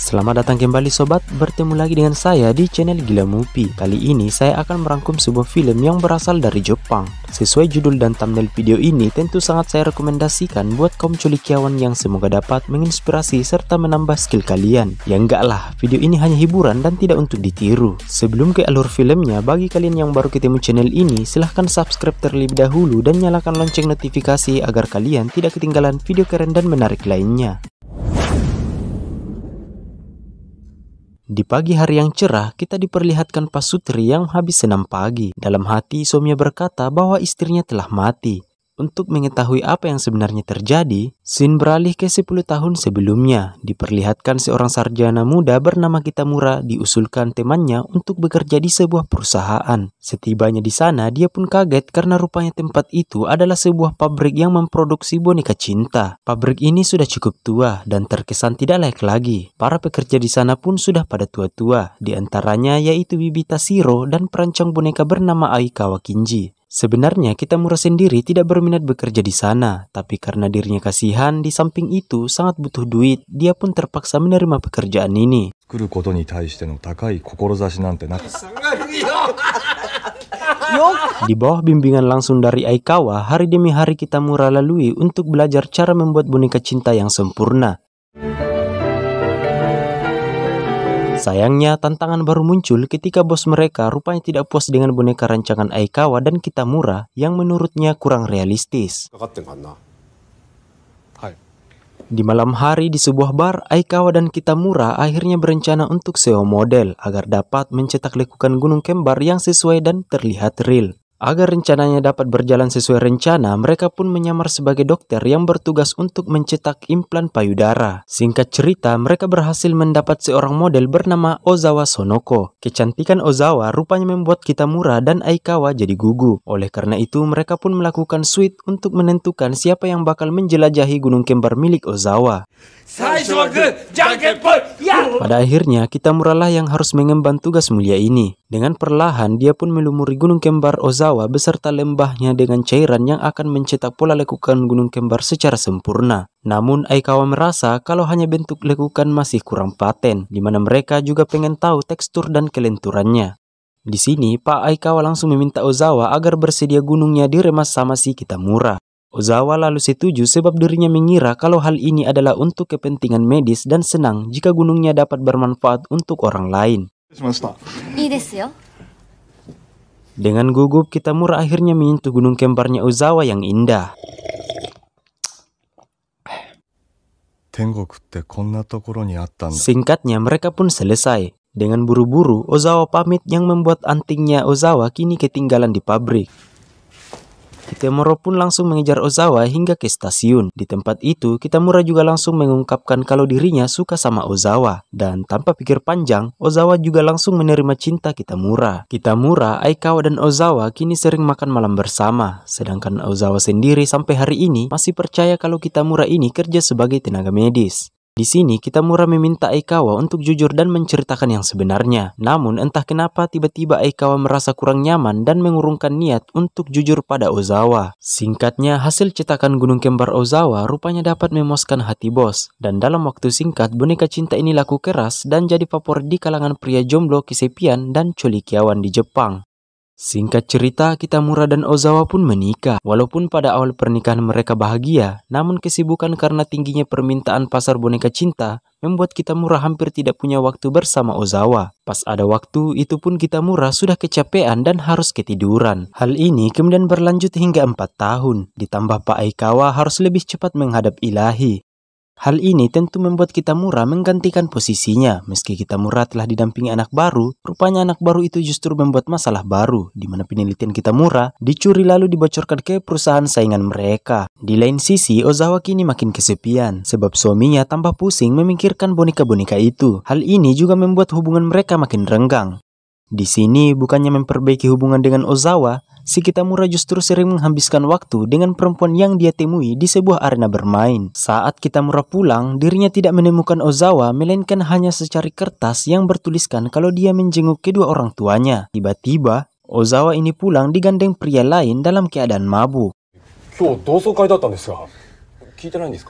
Selamat datang kembali sobat, bertemu lagi dengan saya di channel Gila Movie. Kali ini saya akan merangkum sebuah film yang berasal dari Jepang. Sesuai judul dan thumbnail video ini, tentu sangat saya rekomendasikan buat kaum culikiawan yang semoga dapat menginspirasi serta menambah skill kalian. Ya enggak lah, video ini hanya hiburan dan tidak untuk ditiru. Sebelum ke alur filmnya, bagi kalian yang baru ketemu channel ini, silahkan subscribe terlebih dahulu dan nyalakan lonceng notifikasi agar kalian tidak ketinggalan video keren dan menarik lainnya. Di pagi hari yang cerah, kita diperlihatkan Pasutri yang habis senam pagi. Dalam hati, suaminya berkata bahwa istrinya telah mati. Untuk mengetahui apa yang sebenarnya terjadi, scene beralih ke 10 tahun sebelumnya. Diperlihatkan seorang sarjana muda bernama Kitamura diusulkan temannya untuk bekerja di sebuah perusahaan. Setibanya di sana, dia pun kaget karena rupanya tempat itu adalah sebuah pabrik yang memproduksi boneka cinta. Pabrik ini sudah cukup tua dan terkesan tidak layak lagi. Para pekerja di sana pun sudah pada tua-tua, di antaranya yaitu Bibi Tashiro dan perancang boneka bernama Aikawa Kinji. Sebenarnya Kitamura sendiri tidak berminat bekerja di sana, tapi karena dirinya kasihan, di samping itu sangat butuh duit, dia pun terpaksa menerima pekerjaan ini. Di bawah bimbingan langsung dari Aikawa, hari demi hari Kitamura lalui untuk belajar cara membuat boneka cinta yang sempurna. Sayangnya, tantangan baru muncul ketika bos mereka rupanya tidak puas dengan boneka rancangan Aikawa dan Kitamura yang menurutnya kurang realistis. Di malam hari di sebuah bar, Aikawa dan Kitamura akhirnya berencana untuk sewa model agar dapat mencetak lekukan gunung kembar yang sesuai dan terlihat real. Agar rencananya dapat berjalan sesuai rencana, mereka pun menyamar sebagai dokter yang bertugas untuk mencetak implan payudara. Singkat cerita, mereka berhasil mendapat seorang model bernama Ozawa Sonoko. Kecantikan Ozawa rupanya membuat Kitamura dan Aikawa jadi gugup. Oleh karena itu, mereka pun melakukan suite untuk menentukan siapa yang bakal menjelajahi gunung kembar milik Ozawa. Pada akhirnya, Kitamura lah yang harus mengemban tugas mulia ini. Dengan perlahan, dia pun melumuri gunung kembar Ozawa beserta lembahnya dengan cairan yang akan mencetak pola lekukan gunung kembar secara sempurna. Namun, Aikawa merasa kalau hanya bentuk lekukan masih kurang paten, di mana mereka juga pengen tahu tekstur dan kelenturannya. Di sini, Pak Aikawa langsung meminta Ozawa agar bersedia gunungnya diremas sama si Kitamura. Ozawa lalu setuju sebab dirinya mengira kalau hal ini adalah untuk kepentingan medis dan senang jika gunungnya dapat bermanfaat untuk orang lain. Dengan gugup, Kitamura akhirnya menyentuh gunung kembarnya Ozawa yang indah. Singkatnya, mereka pun selesai. Dengan buru-buru, Ozawa pamit yang membuat antingnya Ozawa kini ketinggalan di pabrik. Kitamura pun langsung mengejar Ozawa hingga ke stasiun. Di tempat itu, Kitamura juga langsung mengungkapkan kalau dirinya suka sama Ozawa. Dan tanpa pikir panjang, Ozawa juga langsung menerima cinta Kitamura. Kitamura, Aikawa, dan Ozawa kini sering makan malam bersama. Sedangkan Ozawa sendiri sampai hari ini masih percaya kalau Kitamura ini kerja sebagai tenaga medis. Di sini, Kitamura meminta Aikawa untuk jujur dan menceritakan yang sebenarnya. Namun, entah kenapa tiba-tiba Aikawa merasa kurang nyaman dan mengurungkan niat untuk jujur pada Ozawa. Singkatnya, hasil cetakan gunung kembar Ozawa rupanya dapat memuaskan hati bos. Dan dalam waktu singkat, boneka cinta ini laku keras dan jadi favorit di kalangan pria jomblo, kesepian, dan culikiawan di Jepang. Singkat cerita, Kitamura dan Ozawa pun menikah. Walaupun pada awal pernikahan mereka bahagia, namun kesibukan karena tingginya permintaan pasar boneka cinta membuat Kitamura hampir tidak punya waktu bersama Ozawa. Pas ada waktu, itu pun Kitamura sudah kecapean dan harus ketiduran. Hal ini kemudian berlanjut hingga 4 tahun. Ditambah Pak Aikawa harus lebih cepat menghadap ilahi. Hal ini tentu membuat Kitamura menggantikan posisinya. Meski Kitamura telah didampingi anak baru, rupanya anak baru itu justru membuat masalah baru, di mana penelitian Kitamura dicuri lalu dibocorkan ke perusahaan saingan mereka. Di lain sisi, Ozawa kini makin kesepian, sebab suaminya tambah pusing memikirkan boneka-boneka itu. Hal ini juga membuat hubungan mereka makin renggang. Di sini, bukannya memperbaiki hubungan dengan Ozawa, si Kitamura justru sering menghabiskan waktu dengan perempuan yang dia temui di sebuah arena bermain. Saat Kitamura pulang, dirinya tidak menemukan Ozawa, melainkan hanya secari kertas yang bertuliskan kalau dia menjenguk kedua orang tuanya. Tiba-tiba, Ozawa ini pulang digandeng pria lain dalam keadaan mabuk.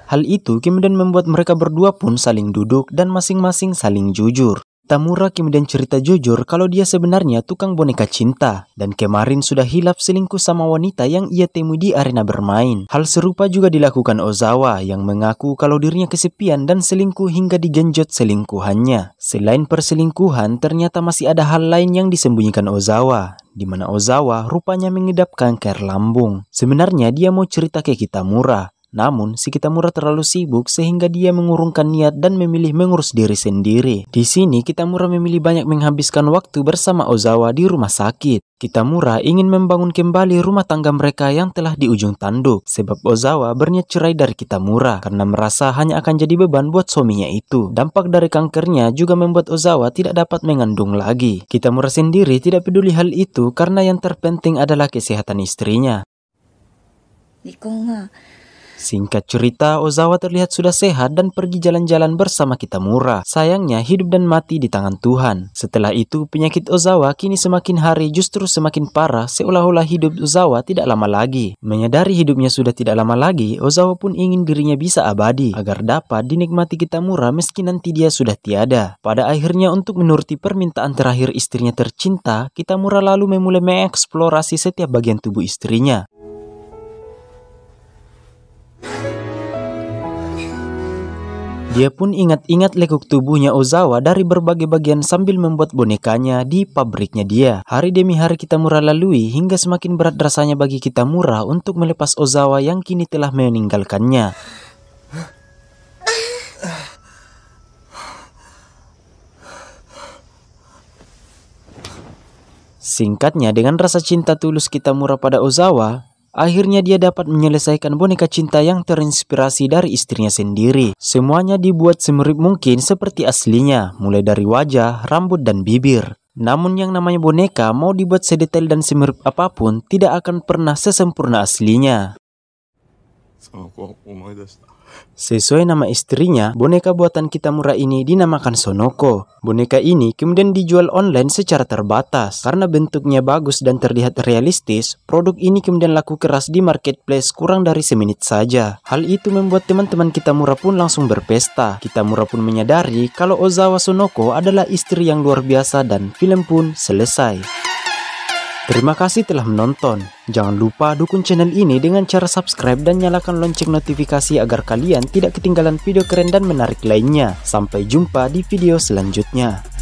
Hal itu kemudian membuat mereka berdua pun saling duduk dan masing-masing saling jujur. Kitamura kemudian cerita jujur kalau dia sebenarnya tukang boneka cinta dan kemarin sudah hilaf selingkuh sama wanita yang ia temui di arena bermain. Hal serupa juga dilakukan Ozawa yang mengaku kalau dirinya kesepian dan selingkuh hingga digenjot selingkuhannya. Selain perselingkuhan, ternyata masih ada hal lain yang disembunyikan Ozawa, di mana Ozawa rupanya mengidap kanker lambung. Sebenarnya dia mau cerita ke Kitamura, namun si Kitamura terlalu sibuk sehingga dia mengurungkan niat dan memilih mengurus diri sendiri. Di sini Kitamura memilih banyak menghabiskan waktu bersama Ozawa di rumah sakit. Kitamura ingin membangun kembali rumah tangga mereka yang telah di ujung tanduk, sebab Ozawa berniat cerai dari Kitamura karena merasa hanya akan jadi beban buat suaminya itu. Dampak dari kankernya juga membuat Ozawa tidak dapat mengandung lagi. Kitamura sendiri tidak peduli hal itu karena yang terpenting adalah kesehatan istrinya. Singkat cerita, Ozawa terlihat sudah sehat dan pergi jalan-jalan bersama Kitamura. Sayangnya, hidup dan mati di tangan Tuhan. Setelah itu, penyakit Ozawa kini semakin hari justru semakin parah, seolah-olah hidup Ozawa tidak lama lagi. Menyadari hidupnya sudah tidak lama lagi, Ozawa pun ingin dirinya bisa abadi, agar dapat dinikmati Kitamura meski nanti dia sudah tiada. Pada akhirnya, untuk menuruti permintaan terakhir istrinya tercinta, Kitamura lalu memulai mengeksplorasi setiap bagian tubuh istrinya. Dia pun ingat-ingat lekuk tubuhnya Ozawa dari berbagai bagian sambil membuat bonekanya di pabriknya dia. Hari demi hari Kitamura lalui hingga semakin berat rasanya bagi Kitamura untuk melepas Ozawa yang kini telah meninggalkannya. Singkatnya, dengan rasa cinta tulus Kitamura pada Ozawa, akhirnya dia dapat menyelesaikan boneka cinta yang terinspirasi dari istrinya sendiri. Semuanya dibuat semirip mungkin seperti aslinya, mulai dari wajah, rambut, dan bibir. Namun yang namanya boneka mau dibuat sedetail dan semirip apapun, tidak akan pernah sesempurna aslinya. Sesuai nama istrinya, boneka buatan Kitamura ini dinamakan Sonoko. Boneka ini kemudian dijual online secara terbatas. Karena bentuknya bagus dan terlihat realistis, produk ini kemudian laku keras di marketplace kurang dari semenit saja. Hal itu membuat teman-teman Kitamura pun langsung berpesta. Kitamura pun menyadari kalau Ozawa Sonoko adalah istri yang luar biasa dan film pun selesai. Terima kasih telah menonton. Jangan lupa dukung channel ini dengan cara subscribe dan nyalakan lonceng notifikasi agar kalian tidak ketinggalan video keren dan menarik lainnya. Sampai jumpa di video selanjutnya.